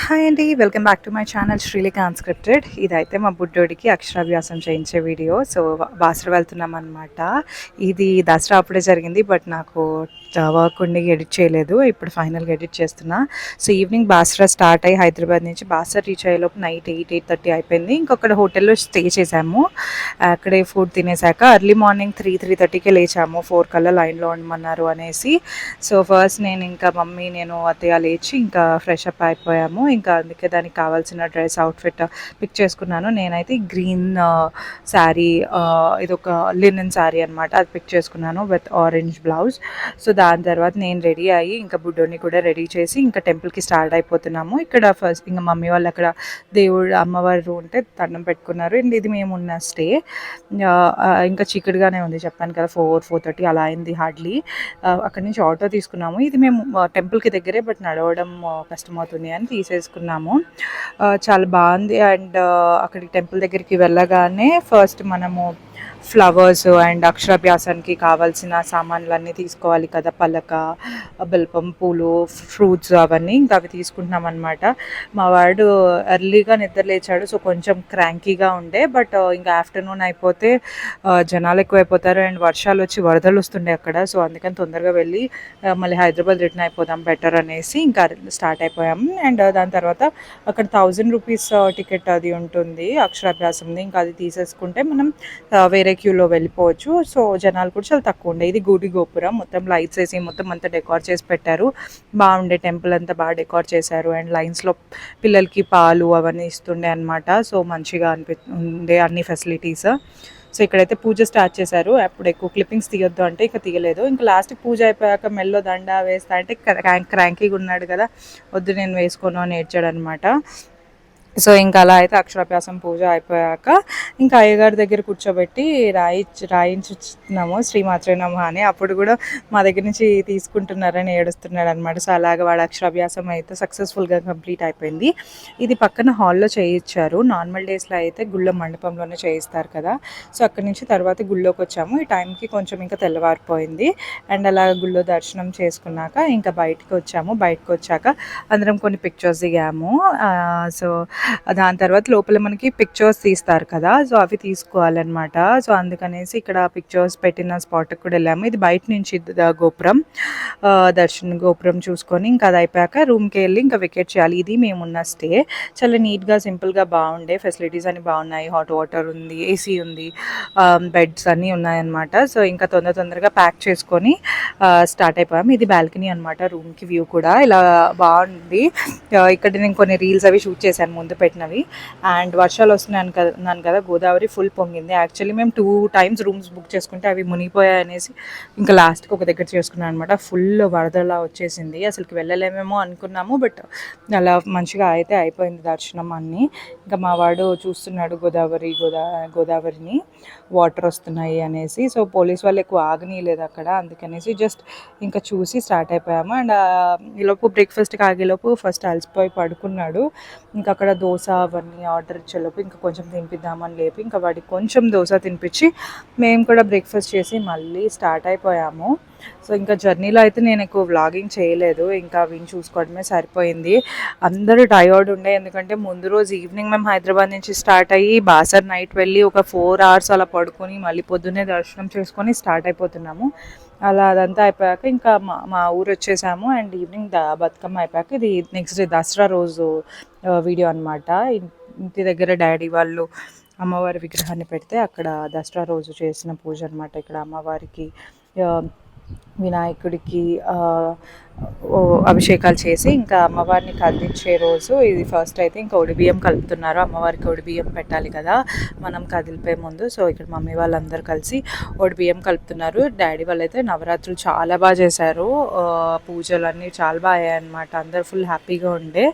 Hi అండి, welcome back to my channel Srilekha unscripted. ఇదైతే మా బుడ్డోడికి అక్షరాభ్యాసం చేయించే వీడియో. సో బాసర వెళ్తున్నాం అనమాట. ఇది దసరా అప్పుడే జరిగింది, బట్ నాకు వర్క్ ఉండి ఎడిట్ చేయలేదు. ఇప్పుడు ఫైనల్గా ఎడిట్ చేస్తున్నా. సో ఈవినింగ్ బాసరా స్టార్ట్ అయ్యి హైదరాబాద్ నుంచి బాసరా రీచ్ అయ్యేలోపు నైట్ 8-8:30 అయిపోయింది. ఇంకొకటి హోటల్లో స్టే చేసాము. అక్కడే ఫుడ్ తినేసాక ఎర్లీ మార్నింగ్ 3-3:30కే లేచాము. 4 కల్లా లైన్లో ఉండమన్నారు అనేసి. సో ఫస్ట్ నేను అత్తయ్య లేచి ఇంకా ఫ్రెష్ అప్ అయిపోయాము. ఇంకా అందుకే దానికి కావాల్సిన డ్రెస్ అవుట్ఫిట్ పిక్ చేసుకున్నాను. నేనైతే గ్రీన్ శారీ, ఇది ఒక లినెన్ శారీ అనమాట, అది పిక్ చేసుకున్నాను విత్ ఆరెంజ్ బ్లౌజ్. సో దాని తర్వాత నేను రెడీ అయ్యి ఇంకా బుడ్డోని కూడా రెడీ చేసి ఇంకా టెంపుల్కి స్టార్ట్ అయిపోతున్నాము. ఇక్కడ ఫస్ట్ ఇంకా మమ్మీ వాళ్ళు అక్కడ దేవుడు అమ్మవారు ఉంటే దండం పెట్టుకున్నారు. అండ్ ఇది మేము ఉన్న స్టే. ఇంకా చీకటిగానే ఉంది, చెప్పాను కదా, 4-4:30 అలా అయింది హార్డ్లీ. అక్కడి నుంచి ఆటో తీసుకున్నాము. ఇది మేము టెంపుల్కి దగ్గరే, బట్ నడవడం కష్టమవుతుంది అని తీసేసుకున్నాము. చాలా బాగుంది. అండ్ అక్కడికి టెంపుల్ దగ్గరికి వెళ్ళగానే ఫస్ట్ మనము ఫ్లవర్స్ అండ్ అక్షరాభ్యాసానికి కావాల్సిన సామాన్లన్నీ తీసుకోవాలి కదా, పలక, బెల్పం, పూలు, ఫ్రూట్స్, అవన్నీ ఇంకా అవి తీసుకుంటున్నాం అనమాట. మా వాడు ఎర్లీగా నిద్ర లేచాడు, సో కొంచెం క్రాంకీగా ఉండే. బట్ ఇంకా ఆఫ్టర్నూన్ అయిపోతే జనాలు ఎక్కువైపోతారు అండ్ వర్షాలు వచ్చి వరదలు వస్తుండే అక్కడ. సో అందుకని తొందరగా వెళ్ళి మళ్ళీ హైదరాబాద్ రిటర్న్ అయిపోదాం బెటర్ అనేసి ఇంకా స్టార్ట్ అయిపోయాము. అండ్ దాని తర్వాత అక్కడ 1000 రూపీస్ టికెట్ అది ఉంటుంది అక్షరాభ్యాసంది. ఇంకా అది తీసేసుకుంటే మనం వేరే క్యూలో వెళ్ళిపోవచ్చు. సో జనాలు కూడా చాలా తక్కువ ఉండే. ఇది గుడి గోపురం, మొత్తం లైట్స్ వేసి మొత్తం అంతా డెకార్ చేసి పెట్టారు. బాగుండే, టెంపుల్ అంతా బాగా డెకార్ చేశారు. అండ్ లైన్స్లో పిల్లలకి పాలు అవన్నీ ఇస్తుండే అనమాట. సో మంచిగా ఉండే అన్ని ఫెసిలిటీస్. సో ఇక్కడైతే పూజ స్టార్ట్ చేశారు. అప్పుడు ఎక్కువ క్లిప్పింగ్స్ తీయొద్దు అంటే ఇక తీయలేదు. ఇంకా లాస్ట్ పూజ అయిపోయాక మెల్లో దండ వేస్తా అంటే క్రాంకీగా ఉన్నాడు కదా, వద్దు నేను వేసుకోను అని ఏడ్చాడు అనమాట. సో ఇంకా అలా అయితే అక్షరాభ్యాసం పూజ అయిపోయాక ఇంకా అయ్యగారి దగ్గర కూర్చోబెట్టి రాయించున్నాము శ్రీమాత్రే నమః అని. అప్పుడు కూడా మా దగ్గర నుంచి తీసుకుంటున్నారని ఏడుస్తున్నాడు అనమాట. సో అలాగే వాడు అక్షరాభ్యాసం అయితే సక్సెస్ఫుల్గా కంప్లీట్ అయిపోయింది. ఇది పక్కన హాల్లో చేయించారు. నార్మల్ డేస్లో అయితే గుళ్ళ మండపంలోనే చేయిస్తారు కదా. సో అక్కడి నుంచి తర్వాత గుళ్ళోకి వచ్చాము. ఈ టైంకి కొంచెం ఇంకా తెల్లవారిపోయింది. అండ్ అలా గుళ్ళో దర్శనం చేసుకున్నాక ఇంకా బయటకు వచ్చాము. బయటకు వచ్చాక అందరం కొన్ని పిక్చర్స్ దిగాము. సో దాని తర్వాత లోపల మనకి పిక్చర్స్ తీస్తారు కదా, సో అవి తీసుకోవాలన్నమాట. సో అందుకనేసి ఇక్కడ పిక్చర్స్ పెట్టిన స్పాట్కి కూడా వెళ్ళాము. ఇది బయట నుంచి గోపురం, దర్శన గోపురం చూసుకొని ఇంకా అది అయిపోయాక రూమ్కి వెళ్ళి ఇంకా వికెట్ చేయాలి. ఇది మేమున్న స్టే. చాలా నీట్గా సింపుల్గా బాగుండే, ఫెసిలిటీస్ అన్నీ బాగున్నాయి. హాట్ వాటర్ ఉంది, ఏసీ ఉంది, బెడ్స్ అన్నీ ఉన్నాయన్నమాట. సో ఇంకా తొందరగా ప్యాక్ చేసుకొని స్టార్ట్ అయిపోయాము. ఇది బాల్కనీ అనమాట, రూమ్కి వ్యూ కూడా ఇలా బాగుంది. ఇక్కడ నేను కొన్ని రీల్స్ అవి షూట్ చేశాను ముందు పెట్టినవి. అండ్ వర్షాలు వస్తున్నాను కదా, గోదావరి ఫుల్ పొంగింది. యాక్చువల్లీ మేము 2 times రూమ్స్ బుక్ చేసుకుంటే అవి మునిగిపోయాయి అనేసి ఇంకా లాస్ట్కి ఒక దగ్గర చేసుకున్నాను అనమాట. ఫుల్ వరదలా వచ్చేసింది, అసలుకి వెళ్ళలేమేమో అనుకున్నాము. బట్ అలా మంచిగా అయితే అయిపోయింది దర్శనం అన్నీ. ఇంకా మా వాడు చూస్తున్నాడు గోదావరిని వాటర్ వస్తున్నాయి అనేసి. సో పోలీస్ వాళ్ళు ఎక్కువ ఆగనీయలేదు అక్కడ, అందుకనేసి జస్ట్ ఇంకా చూసి స్టార్ట్ అయిపోయాము. అండ్ ఈలోపు బ్రేక్ఫాస్ట్కి ఆగేలోపు ఫస్ట్ అలసిపోయి పడుకున్నాడు. ఇంకా అక్కడ దోశ అవన్నీ ఆర్డర్ ఇచ్చేలోపు ఇంకా కొంచెం తినిపిద్దామని లేపి ఇంకా వాడికి కొంచెం దోశ తినిపించి మేము కూడా బ్రేక్ఫాస్ట్ చేసి మళ్ళీ స్టార్ట్ అయిపోయాము. సో ఇంకా జర్నీలో అయితే నేను ఎక్కువ వ్లాగింగ్ చేయలేదు, ఇంకా విని చూసుకోవడమే సరిపోయింది. అందరూ టయర్డ్ ఉండే, ఎందుకంటే ముందు రోజు ఈవినింగ్ మేము హైదరాబాద్ నుంచి స్టార్ట్ అయ్యి బాసర్ నైట్ వెళ్ళి ఒక 4 hours అలా పడుకొని మళ్ళీ పొద్దున్నే దర్శనం చేసుకొని స్టార్ట్ అయిపోతున్నాము. అలా అదంతా అయిపోయాక ఇంకా మా ఊరు వచ్చేసాము. అండ్ ఈవినింగ్ బతుకమ్మ అయిపోయాక ఇది నెక్స్ట్ డే దసరా రోజు వీడియో అనమాట. ఇంటి దగ్గర డాడీ వాళ్ళు అమ్మవారి విగ్రహాన్ని పెడితే అక్కడ దసరా రోజు చేసిన పూజ అనమాట. ఇక్కడ అమ్మవారికి, వినాయకుడికి అభిషేకాలు చేసి ఇంకా అమ్మవారిని కదిలించే రోజు ఇది. ఫస్ట్ అయితే ఇంకా ఒడిబియ్యం కలుపుతున్నారు, అమ్మవారికి ఒడిబియ్యం పెట్టాలి కదా మనం కదిలిపోయే ముందు. సో ఇక్కడ మమ్మీ వాళ్ళందరూ కలిసి ఒడిబియ్యం కలుపుతున్నారు. డాడీ వాళ్ళైతే నవరాత్రులు చాలా బాగా చేశారు, పూజలు అన్నీ చాలా బాగా అయ్యాయి అనమాట. అందరూ ఫుల్ హ్యాపీగా ఉండే.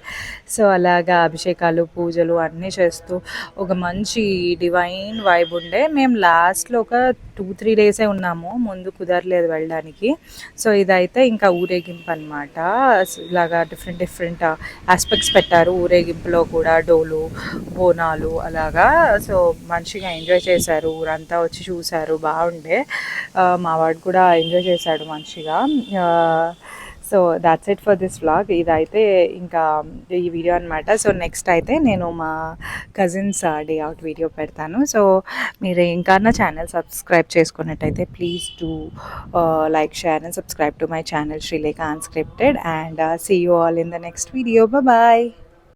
సో అలాగా అభిషేకాలు పూజలు అన్నీ చేస్తూ ఒక మంచి డివైన్ వైబ్ ఉండే. మేము లాస్ట్లో ఒక 2-3 days ఉన్నాము, ముందు కుదరలేదు వెళ్ళడానికి. సో ఇదైతే ఇంకా ఊరేగింపు అనమాట. ఇలాగా డిఫరెంట్ ఆస్పెక్ట్స్ పెట్టారు ఊరేగింపులో కూడా, డోలు, బోనాలు అలాగా. సో మంచిగా ఎంజాయ్ చేశారు, ఊరంతా వచ్చి చూశారు, బాగుండే. మా వాడు కూడా ఎంజాయ్ చేశాడు మంచిగా. So that's it for this vlog. ఇదైతే ఇంకా ఈ వీడియో అనమాట. సో నెక్స్ట్ అయితే నేను మా కజిన్స్ డే అవుట్ వీడియో పెడతాను. సో మీరు ఇంకా నా ఛానల్ సబ్స్క్రైబ్ చేసుకున్నట్టయితే please do like, share and subscribe to my channel Srilekha unscripted, and see you all in the next video. Bye.